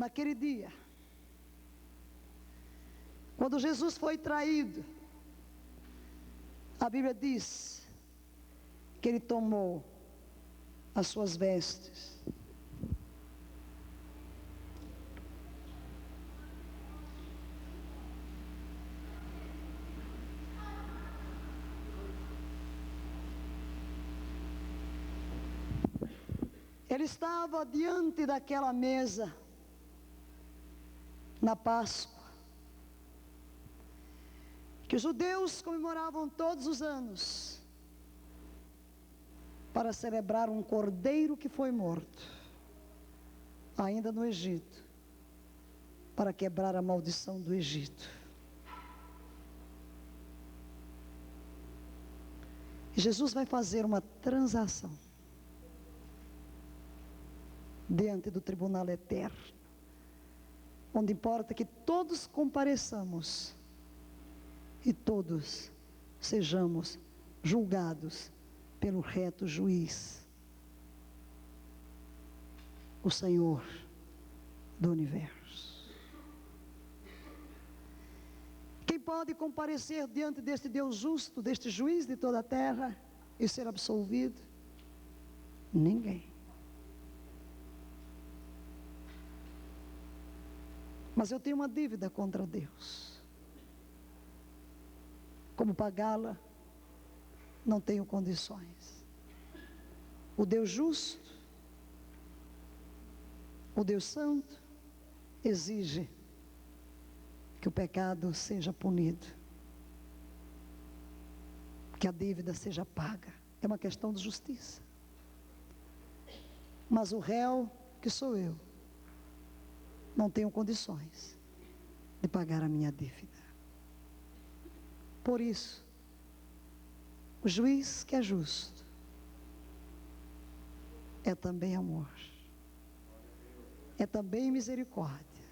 Naquele dia, quando Jesus foi traído, a Bíblia diz que ele tomou as suas vestes. Ele estava diante daquela mesa na Páscoa, que os judeus comemoravam todos os anos, para celebrar um cordeiro que foi morto, ainda no Egito, para quebrar a maldição do Egito. E Jesus vai fazer uma transação diante do tribunal eterno, onde importa que todos compareçamos e todos sejamos julgados pelo reto juiz, o Senhor do universo. Quem pode comparecer diante deste Deus justo, deste juiz de toda a terra, e ser absolvido? Ninguém. Mas eu tenho uma dívida contra Deus. Como pagá-la? Não tenho condições. O Deus justo, o Deus santo, exige que o pecado seja punido, que a dívida seja paga. É uma questão de justiça. Mas o réu, que sou eu, não tenho condições de pagar a minha dívida. Por isso, o juiz que é justo é também amor, é também misericórdia.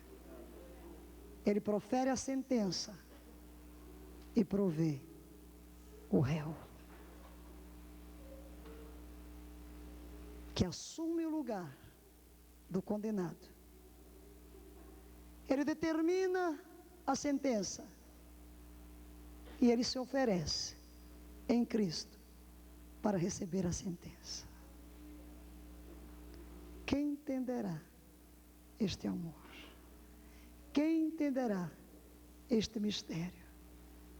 Ele profere a sentença e provê o réu, que assume o lugar do condenado. Ele determina a sentença e ele se oferece em Cristo para receber a sentença. Quem entenderá este amor? Quem entenderá este mistério?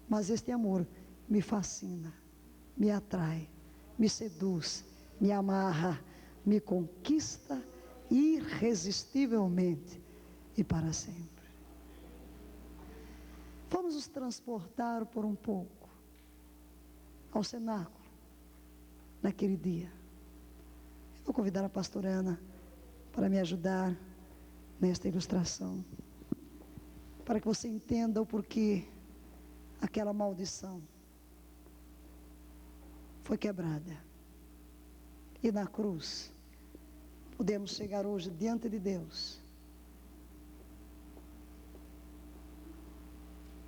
Mas este amor me fascina, me atrai, me seduz, me amarra, me conquista irresistivelmente e para sempre. Vamos nos transportar por um pouco ao cenáculo naquele dia. Eu vou convidar a pastora Ana para me ajudar nesta ilustração, para que você entenda o porquê aquela maldição foi quebrada. E na cruz podemos chegar hoje diante de Deus.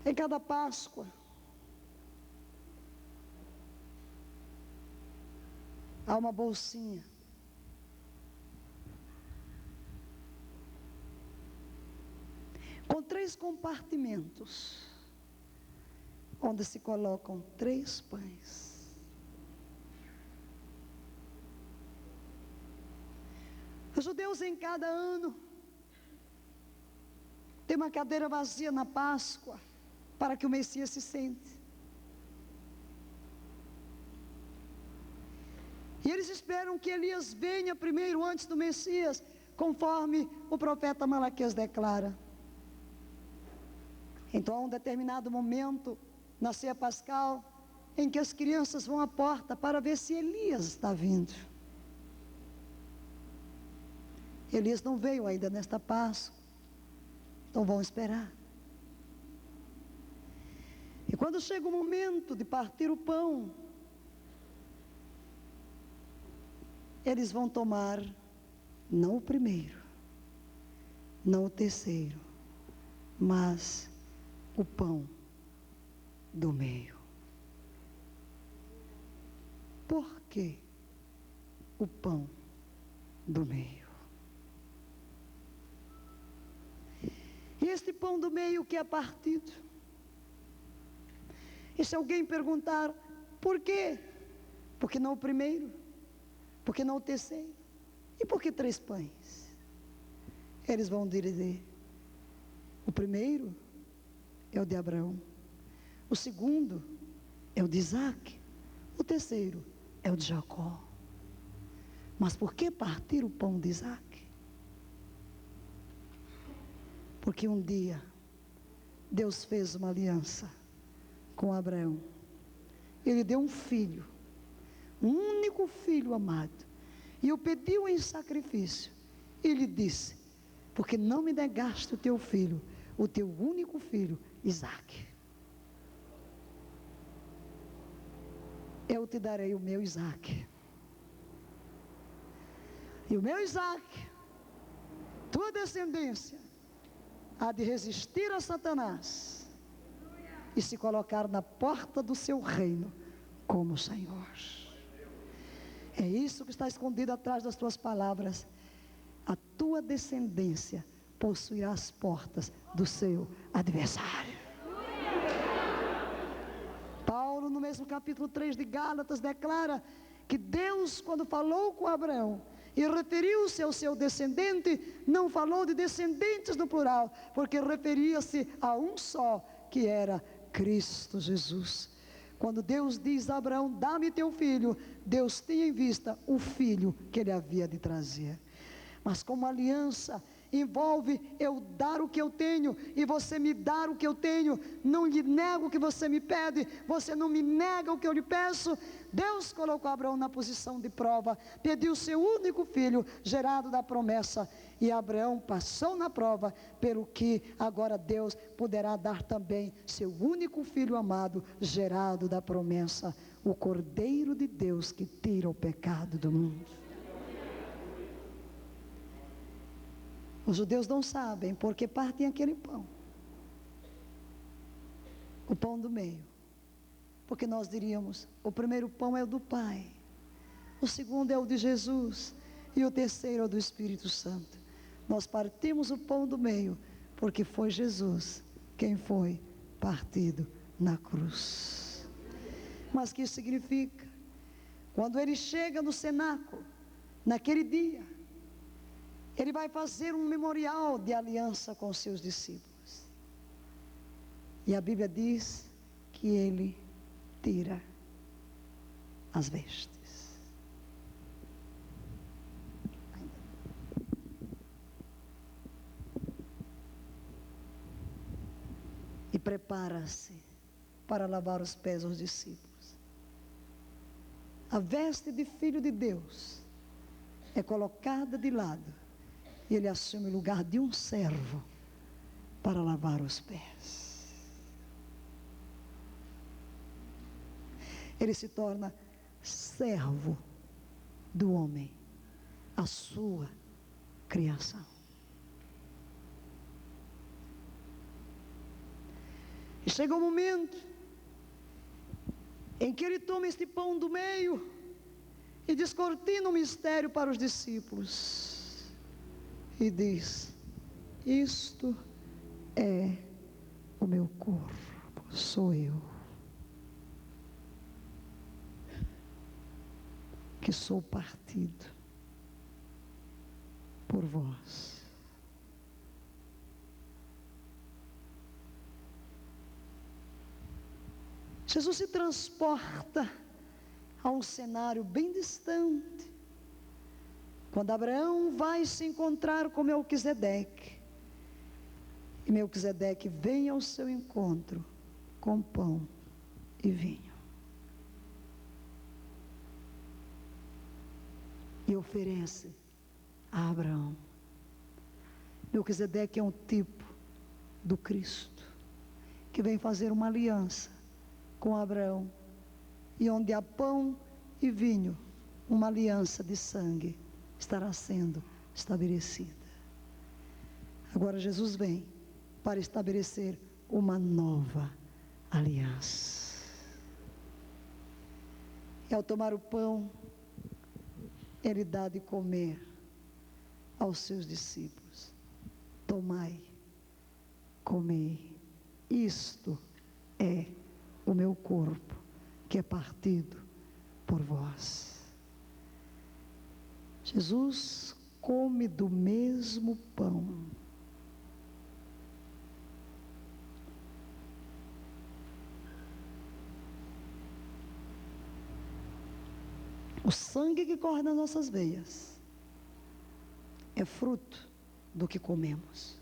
Em cada Páscoa, há uma bolsinha com 3 compartimentos, onde se colocam 3 pães. Os judeus em cada ano têm uma cadeira vazia na Páscoa, para que o Messias se sente. E eles esperam que Elias venha primeiro, antes do Messias, conforme o profeta Malaquias declara. Então há um determinado momento na ceia pascal em que as crianças vão à porta para ver se Elias está vindo. Elias não veio ainda nesta Páscoa, então vão esperar. E quando chega o momento de partir o pão, eles vão tomar não o primeiro, não o terceiro, mas o pão do meio. Por que o pão do meio? esse pão do meio que é partido. E se alguém perguntar, por quê? Por que não o primeiro? Por que não o terceiro? E por que 3 pães? Eles vão dizer, o primeiro é o de Abraão, o segundo é o de Isaac, o terceiro é o de Jacó. Mas por que partir o pão de Isaac? Porque um dia Deus fez uma aliança com Abraão. Ele deu um filho, um único filho amado, e o pediu em sacrifício. E lhe disse, porque não me negaste o teu filho, o teu único filho, Isaac, eu te darei o meu Isaac. E o meu Isaac, tua descendência, há de resistir a Satanás e se colocar na porta do seu reino como Senhor. É isso que está escondido atrás das tuas palavras. A tua descendência possuirá as portas do seu adversário. Paulo, no mesmo capítulo 3 de Gálatas, declara que Deus, quando falou com Abraão e referiu-se ao seu descendente, não falou de descendentes no plural, porque referia-se a um só, que era Cristo Jesus. Quando Deus diz a Abraão, dá-me teu filho, Deus tinha em vista o filho que ele havia de trazer. Mas como aliança envolve eu dar o que eu tenho e você me dar o que eu tenho, não lhe nego o que você me pede, você não me nega o que eu lhe peço. Deus colocou Abraão na posição de prova, pediu seu único filho, gerado da promessa, e Abraão passou na prova, pelo que agora Deus poderá dar também seu único filho amado, gerado da promessa, o Cordeiro de Deus que tira o pecado do mundo. Os judeus não sabem porque partem aquele pão, o pão do meio, porque nós diríamos, o primeiro pão é o do Pai, o segundo é o de Jesus, e o terceiro é o do Espírito Santo. Nós partimos o pão do meio, porque foi Jesus quem foi partido na cruz. Mas o que isso significa? Quando ele chega no cenáculo, naquele dia, ele vai fazer um memorial de aliança com os seus discípulos. E a Bíblia diz que ele tira as vestes. E prepara-se para lavar os pés aos discípulos. A veste de filho de Deus é colocada de lado. E ele assume o lugar de um servo para lavar os pés. Ele se torna servo do homem, a sua criação. E chega o momento em que ele toma este pão do meio e descortina o mistério para os discípulos. E diz, isto é o meu corpo, sou eu, que sou partido por vós. Jesus se transporta a um cenário bem distante, quando Abraão vai se encontrar com Melquisedeque, e Melquisedeque vem ao seu encontro com pão e vinho, e oferece a Abraão. Melquisedeque é um tipo do Cristo, que vem fazer uma aliança com Abraão, e onde há pão e vinho, uma aliança de sangue estará sendo estabelecida. Agora Jesus vem para estabelecer uma nova aliança. E ao tomar o pão, ele dá de comer aos seus discípulos. Tomai, comei. Isto é o meu corpo, que é partido por vós. Jesus come do mesmo pão. O sangue que corre nas nossas veias é fruto do que comemos.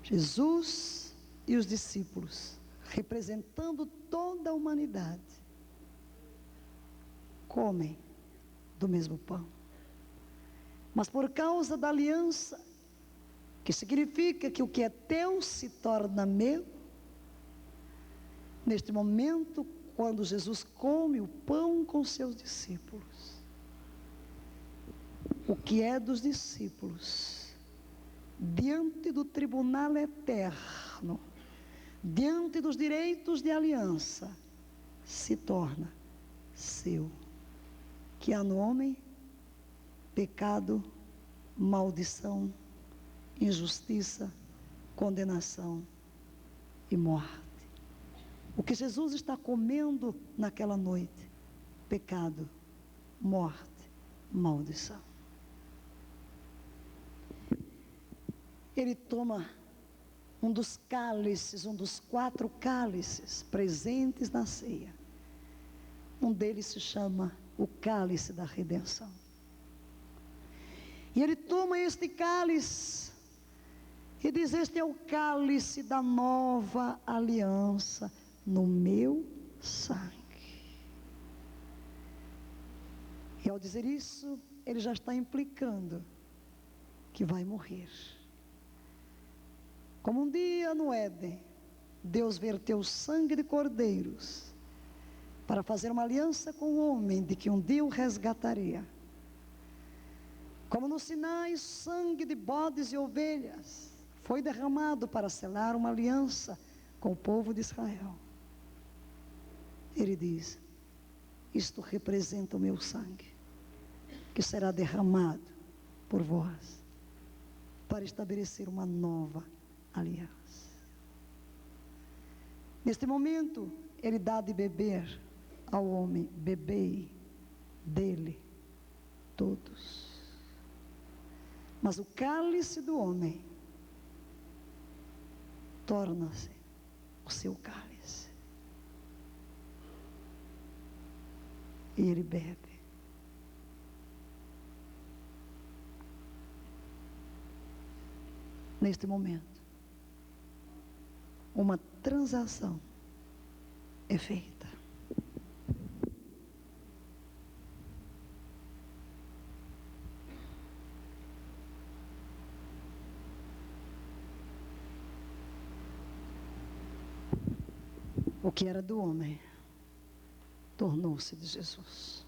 Jesus e os discípulos, representando toda a humanidade, comem do mesmo pão. Mas por causa da aliança, que significa que o que é teu se torna meu, neste momento, quando Jesus come o pão com seus discípulos, o que é dos discípulos, diante do tribunal eterno, diante dos direitos de aliança, se torna seu. Que há no homem pecado, maldição, injustiça, condenação e morte. O que Jesus está comendo naquela noite? Pecado, morte, maldição. Ele toma um dos cálices, um dos 4 cálices presentes na ceia. Um deles se chama o cálice da redenção. E ele toma este cálice e diz: este é o cálice da nova aliança no meu sangue. E ao dizer isso, ele já está implicando que vai morrer. Como um dia no Éden, Deus verteu sangue de cordeiros para fazer uma aliança com o homem de que um dia o resgataria. Como no Sinai, sangue de bodes e ovelhas foi derramado para selar uma aliança com o povo de Israel. Ele diz: isto representa o meu sangue, que será derramado por vós, para estabelecer uma nova aliança. Neste momento, ele dá de beber ao homem: bebei dele todos. Mas o cálice do homem torna-se o seu cálice. E ele bebe. Neste momento, uma transação é feita. O que era do homem tornou-se de Jesus.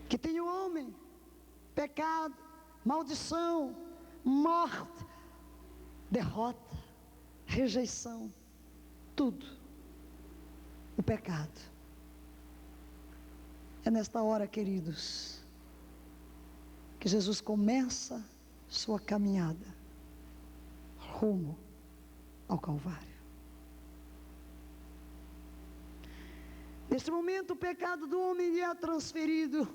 Que tem o homem pecado, maldição, morte, derrota, rejeição, tudo. O pecado. É nesta hora, queridos, que Jesus começa sua caminhada rumo ao Calvário. Neste momento, o pecado do homem é transferido.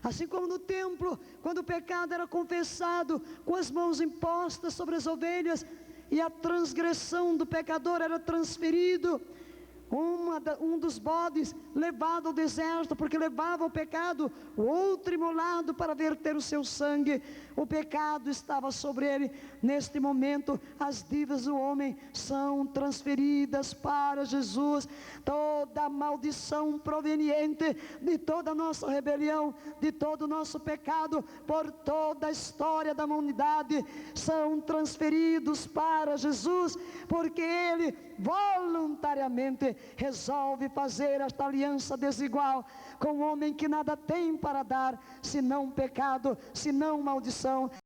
Assim como no templo, quando o pecado era confessado com as mãos impostas sobre as ovelhas, e a transgressão do pecador era transferido, um dos bodes levado ao deserto, porque levava o pecado, o outro imolado para verter o seu sangue. O pecado estava sobre ele. Neste momento, as dívidas do homem são transferidas para Jesus. Toda a maldição proveniente de toda a nossa rebelião, de todo o nosso pecado, por toda a história da humanidade, são transferidos para Jesus, porque Ele voluntariamente resolve fazer esta aliança desigual com o homem que nada tem para dar, senão pecado, senão maldição.